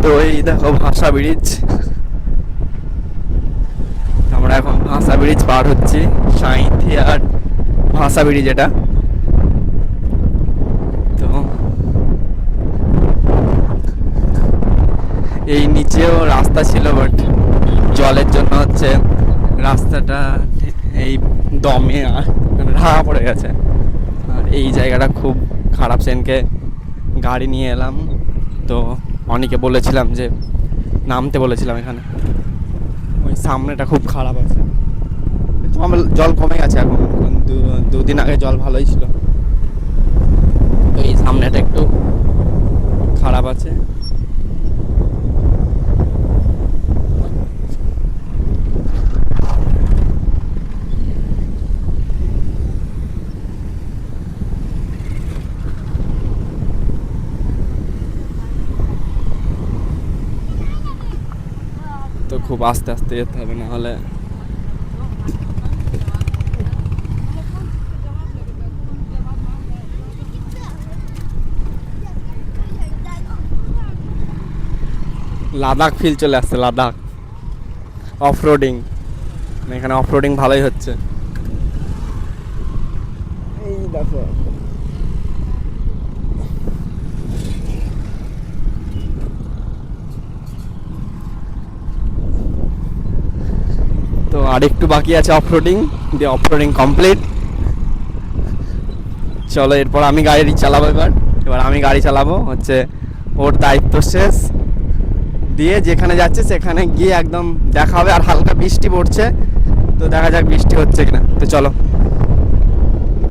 তো এই দেখো ভাষা ব্রিজ, আমরা এখন ভাষা ব্রিজ পার হচ্ছি, সাঁইথিয়ার ভাষা ব্রিজ এটা। তো এই নিচেও রাস্তা ছিল, বাট জলের জন্য হচ্ছে রাস্তাটা এই দমে ঢাকা পড়ে গেছে। আর এই জায়গাটা খুব খারাপ, সেনকে গাড়ি নিয়ে এলাম তো অনেকে বলেছিলাম যে নামতে বলেছিলাম এখানে, ওই সামনেটা খুব খারাপ আছে। জল কমে গেছে এখন, দুদিন আগে জল ভালোই ছিল, তো এই সামনেটা একটু খারাপ আছে। তো খুব আস্তে আস্তে যেতে হবে, না হলে লাদাখ ফিল চলে আসছে, লাদাখ অফ রোডিং। এখানে অফ রোডিং ভালোই হচ্ছে। এই দেখো তো আর একটু বাকি আছে অফ রোডিং, দিয়ে অফ রোডিং কমপ্লিট। চলো এরপর আমি গাড়ি চালাবো, এবার আমি গাড়ি চালাবো, হচ্ছে ওর দায়িত্ব শেষ। দিয়ে যেখানে যাচ্ছে সেখানে গিয়ে একদম দেখা হবে। আর হালকা বৃষ্টি পড়ছে, তো দেখা যাক বৃষ্টি হচ্ছে কিনা। তো চলো।